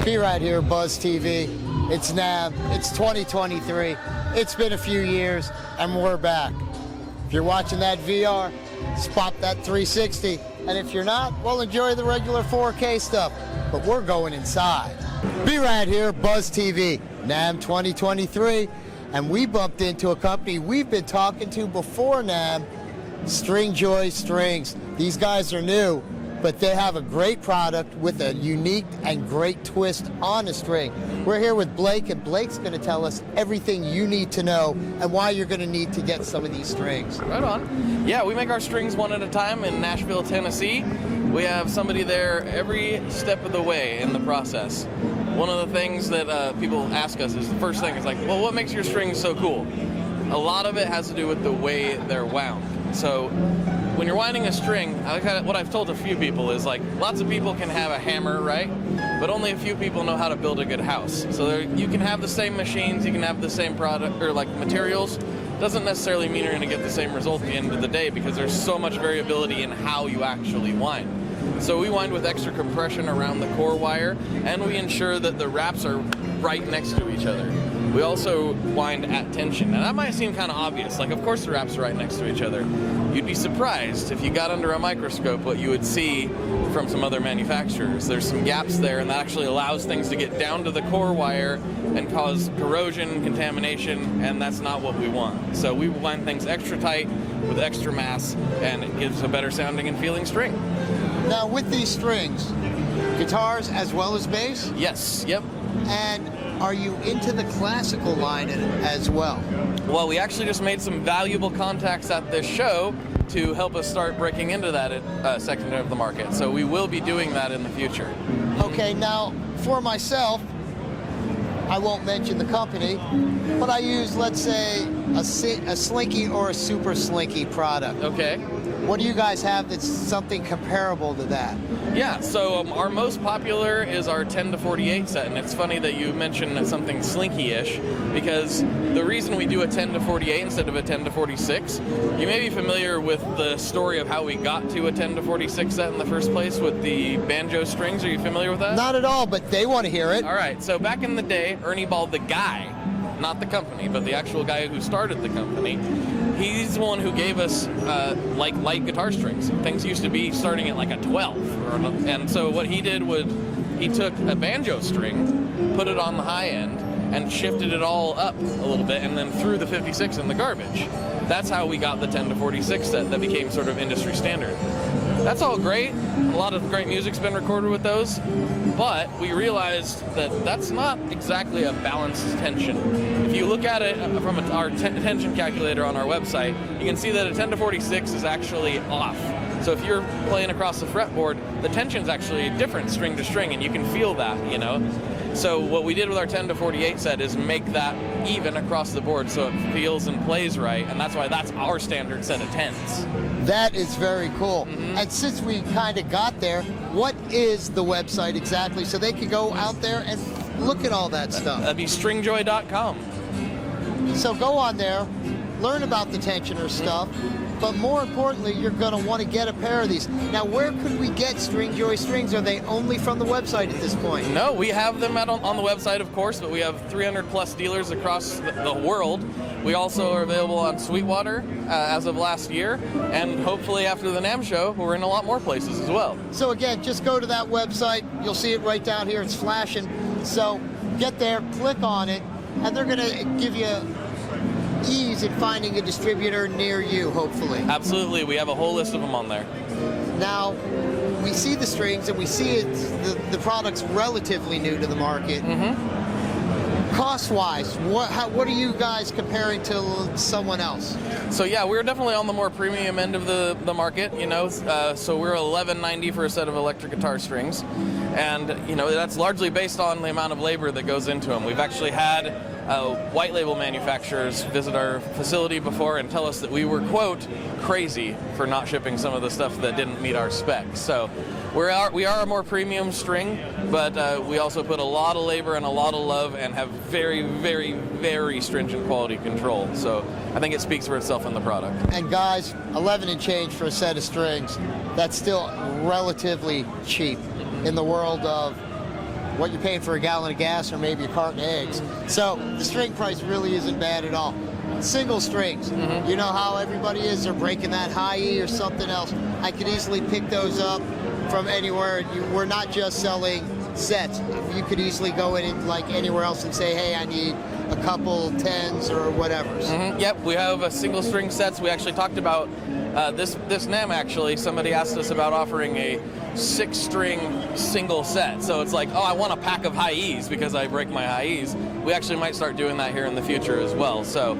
Be right here, Buzztv. It's Namm. It's 2023. It's been a few years, and we're back. If you're watching that VR, spot that 360. And if you're not, well, enjoy the regular 4K stuff. But we're going inside. Be right here, Buzztv. Namm 2023. And we bumped into a company we've been talking to before Namm, Stringjoy Strings. These guys are new, but they have a great product with a unique and great twist on the string. We're here with Blake, and Blake's going to tell us everything you need to know and why you're going to need to get some of these strings. Right on. Yeah, we make our strings one at a time in Nashville, Tennessee. We have somebody there every step of the way in the process. One of the things that people ask us is, the first thing is like, well, what makes your strings so cool? A lot of it has to do with the way they're wound. So when you're winding a string, what I've told a few people is like, lots of people can have a hammer, right? But only a few people know how to build a good house. So you can have the same machines, you can have the same product or like materials. Doesn't necessarily mean you're going to get the same result at the end of the day, because there's so much variability in how you actually wind. So we wind with extra compression around the core wire, and we ensure that the wraps are right next to each other. We also wind at tension. Now that might seem kind of obvious, like of course the wraps are right next to each other. You'd be surprised if you got under a microscope what you would see from some other manufacturers. There's some gaps there, and that actually allows things to get down to the core wire and cause corrosion, contamination, and that's not what we want. So we wind things extra tight with extra mass, and it gives a better sounding and feeling string. Now with these strings, guitars as well as bass? Yes, yep. And are you into the classical line as well? Well, we actually just made some valuable contacts at this show to help us start breaking into that section of the market. So we will be doing that in the future. Okay, now for myself, I won't mention the company, but I use, let's say, a Slinky or a Super Slinky product. Okay. What do you guys have that's something comparable to that? Yeah, so our most popular is our 10 to 48 set, and it's funny that you mentioned something slinky-ish, because the reason we do a 10 to 48 instead of a 10 to 46, you may be familiar with the story of how we got to a 10 to 46 set in the first place with the banjo strings. Are you familiar with that? Not at all, but they want to hear it. All right, so back in the day, Ernie Ball, the guy, not the company, but the actual guy who started the company, he's the one who gave us like light guitar strings. Things used to be starting at like a 12. And so what he did was he took a banjo string, put it on the high end, and shifted it all up a little bit, and then threw the 56 in the garbage. That's how we got the 10 to 46 set that became sort of industry standard. That's all great. A lot of great music's been recorded with those, but we realized that that's not exactly a balanced tension. If you look at it from our tension calculator on our website, you can see that a 10 to 46 is actually off. So if you're playing across the fretboard, the tension's actually different string to string, and you can feel that, you know? So what we did with our 10 to 48 set is make that even across the board so it feels and plays right, and that's why that's our standard set of 10s. That is very cool. Mm-hmm. And since we kind of got there, what is the website exactly so they can go out there and look at all that stuff? That'd be stringjoy.com. So go on there, learn about the tensioner stuff, but more importantly, you're going to want to get a pair of these. Now, where could we get Stringjoy strings? Are they only from the website at this point? No, we have them on the website, of course, but we have 300 plus dealers across the world. We also are available on Sweetwater as of last year, and hopefully after the Namm show, we're in a lot more places as well. So again, just go to that website. You'll see it right down here. It's flashing. So get there, click on it, and they're going to give you ease in finding a distributor near you, hopefully. Absolutely. We have a whole list of them on there. Now, we see the strings, and we see the product's relatively new to the market. Mm-hmm. Cost-wise, what are you guys comparing to someone else? So yeah, we're definitely on the more premium end of the market, you know. So we're $11.90 for a set of electric guitar strings, and you know that's largely based on the amount of labor that goes into them. We've actually had white label manufacturers visit our facility before and tell us that we were, quote, crazy for not shipping some of the stuff that didn't meet our specs. So we are a more premium string, but we also put a lot of labor and a lot of love and have very, very, very stringent quality control. So I think it speaks for itself in the product. And guys, 11 and change for a set of strings, that's still relatively cheap in the world of what you're paying for a gallon of gas or maybe a carton of eggs. So the string price really isn't bad at all. Single strings, you know how everybody is, they're breaking that high E or something else. I could easily pick those up from anywhere. We're not just selling sets. You could easily go in like anywhere else and say, hey, I need a couple tens or whatever. Yep, we have single string sets. We actually talked about this Namm actually. Somebody asked us about offering a 6-string single set. So it's like, oh, I want a pack of high E's because I break my high E's. We actually might start doing that here in the future as well. So,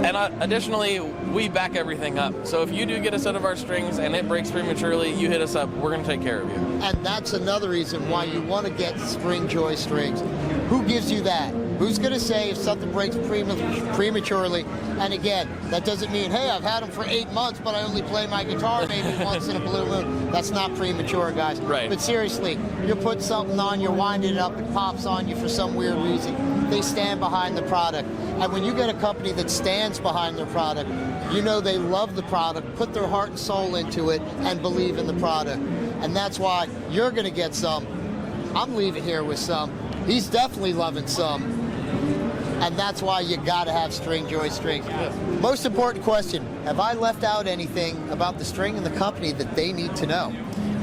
and additionally, we back everything up. So if you do get a set of our strings and it breaks prematurely, you hit us up. We're going to take care of you. And that's another reason why you want to get String Joy strings. Who gives you that? Who's going to say if something breaks prematurely? And again, that doesn't mean, hey, I've had them for 8 months, but I only play my guitar maybe once in a blue moon. That's not premature, guys. Right. But seriously, you put something on, you're winding it up, it pops on you for some weird reason. They stand behind the product. And when you get a company that stands behind their product, you know they love the product, put their heart and soul into it, and believe in the product. And that's why you're going to get some. I'm leaving here with some. He's definitely loving some. And that's why you got to have String Joy strings. Most important question, have I left out anything about the string and the company that they need to know?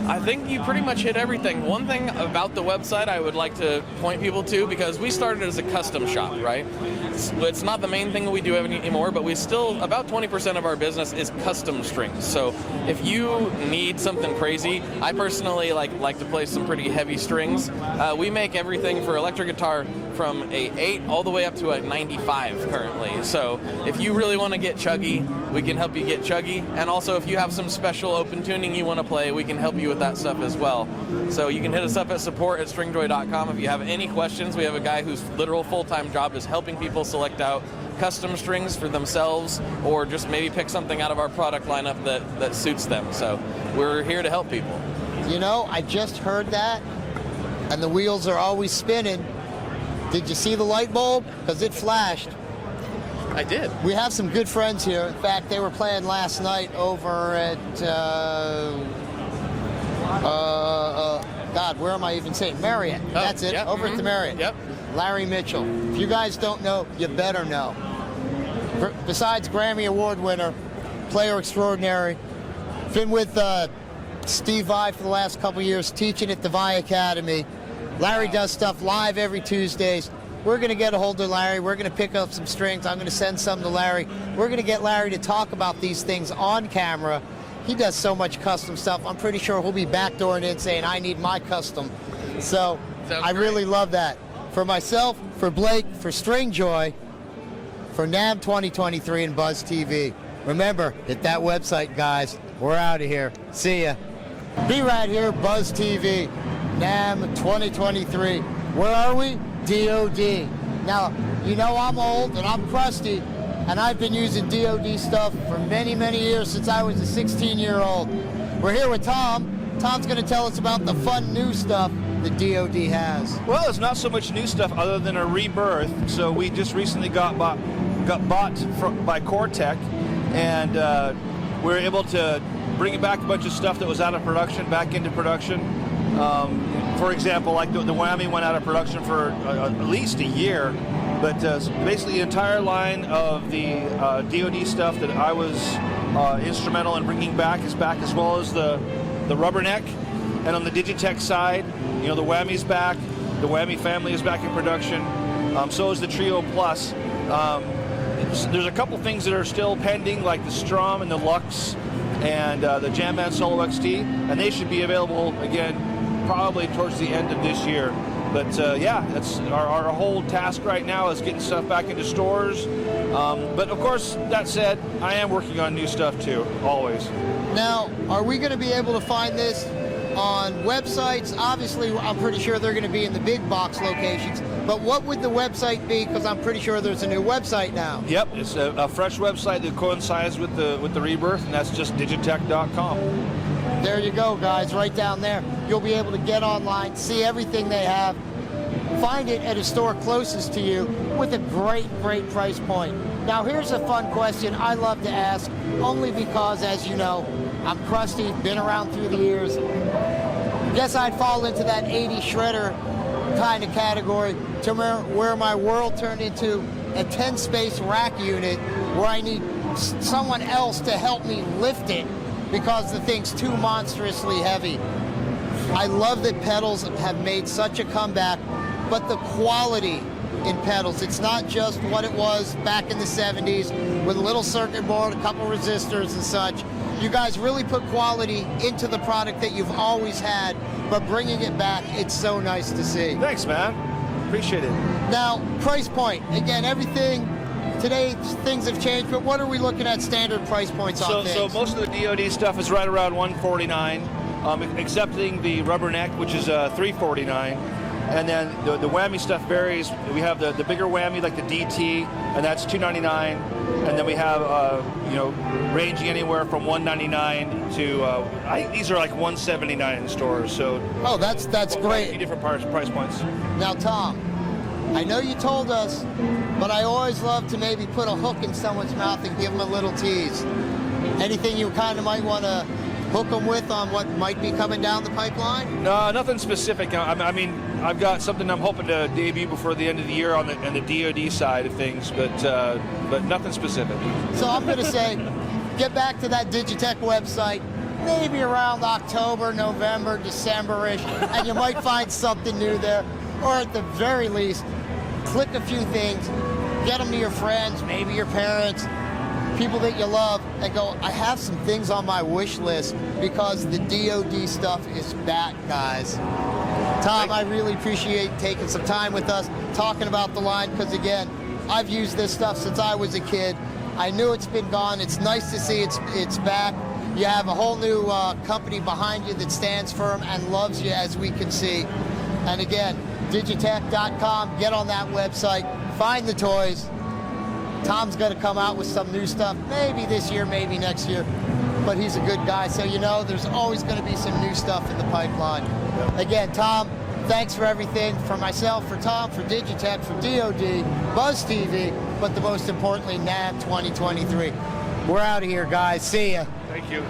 I think you pretty much hit everything. One thing about the website I would like to point people to, because we started as a custom shop, right? It's not the main thing that we do anymore, but we still, about 20% of our business is custom strings. So if you need something crazy, I personally like to play some pretty heavy strings. We make everything for electric guitar from a 8 all the way up to a 95 currently. So if you really want to get chuggy, we can help you get chuggy. And also if you have some special open tuning you want to play, we can help you with that stuff as well. So you can hit us up at support@stringjoy.com if you have any questions. We have a guy whose literal full-time job is helping people select out custom strings for themselves, or just maybe pick something out of our product lineup that suits them. So we're here to help people. You know, I just heard that, and the wheels are always spinning. Did you see the light bulb? Because it flashed. I did. We have some good friends here. In fact, they were playing last night over at, God, where am I even saying? Marriott. Oh, That's it, yep, over at the Marriott. Yep. Larry Mitchell. If you guys don't know, you better know. Besides Grammy Award winner, player extraordinary, been with Steve Vai for the last couple years, teaching at the Vai Academy. Larry does stuff live every Tuesdays. We're going to get a hold of Larry. We're going to pick up some strings. I'm going to send some to Larry. We're going to get Larry to talk about these things on camera. He does so much custom stuff. I'm pretty sure he'll be backdooring in saying, I need my custom. So I really love that. For myself, for Blake, for String Joy, for Namm 2023 and Buzztv. Remember, hit that website, guys. We're out of here. See ya. Be right here, Buzztv, Namm 2023. Where are we? DOD. Now, you know I'm old and I'm crusty, and I've been using DOD stuff for many, many years, since I was a 16-year-old. We're here with Tom. Tom's going to tell us about the fun new stuff that DOD has. Well, it's not so much new stuff other than a rebirth. So we just recently got bought by Cortec, and we were able to bring back a bunch of stuff that was out of production back into production. For example, like the Whammy went out of production for at least a year, but basically the entire line of the DOD stuff that I was instrumental in bringing back is back, as well as the Rubberneck. And on the Digitech side, you know, the Whammy's back, the Whammy family is back in production, so is the Trio Plus. There's a couple things that are still pending, like the Strum and the Lux and the Jamman Solo XT, and they should be available again probably towards the end of this year. But yeah, that's our whole task right now, is getting stuff back into stores. But of course, that said, I am working on new stuff too, always. Now, are we going to be able to find this on websites? Obviously, I'm pretty sure they're going to be in the big box locations. But what would the website be? Because I'm pretty sure there's a new website now. Yep, it's a fresh website that coincides with the rebirth, and that's just digitech.com. There you go, guys, right down there. You'll be able to get online, see everything they have, find it at a store closest to you with a great, great price point. Now, here's a fun question I love to ask, only because, as you know, I'm crusty, been around through the years. Guess I'd fall into that 80 shredder kind of category to where my world turned into a 10-space rack unit where I need someone else to help me lift it because the thing's too monstrously heavy. I love that pedals have made such a comeback, but the quality in pedals, it's not just what it was back in the 70s with a little circuit board, a couple resistors and such. You guys really put quality into the product that you've always had, but bringing it back, it's so nice to see. Thanks, man. Appreciate it. Now, price point. Again, everything, today things have changed, but what are we looking at standard price points on things? So most of the DoD stuff is right around $149, excepting the rubberneck, which is $349. And then the whammy stuff varies. We have the bigger whammy, like the DT, and that's $299. And then we have, ranging anywhere from $199 to, I think these are like $179 in stores. So that's great. Different price points. Now, Tom, I know you told us, but I always love to maybe put a hook in someone's mouth and give them a little tease. Anything you kind of might want to hook them with on what might be coming down the pipeline? No, nothing specific. I mean, I've got something I'm hoping to debut before the end of the year on the DoD side of things, but nothing specific. So I'm going to say, get back to that Digitech website, maybe around October, November, December-ish, and you might find something new there. Or at the very least, click a few things, get them to your friends, maybe your parents, people that you love, and go, I have some things on my wish list because the DoD stuff is back, guys. Tom, I really appreciate taking some time with us, talking about the line, because again, I've used this stuff since I was a kid. I knew it's been gone. It's nice to see it's back. You have a whole new company behind you that stands firm and loves you, as we can see. And again, digitech.com, get on that website, find the toys. Tom's going to come out with some new stuff, maybe this year, maybe next year, but he's a good guy, so there's always going to be some new stuff in the pipeline. Again, Tom, thanks for everything, for myself, for Tom, for Digitech, for DoD, Buzztv, but the most importantly, Namm 2023. We're out of here, guys. See ya. Thank you.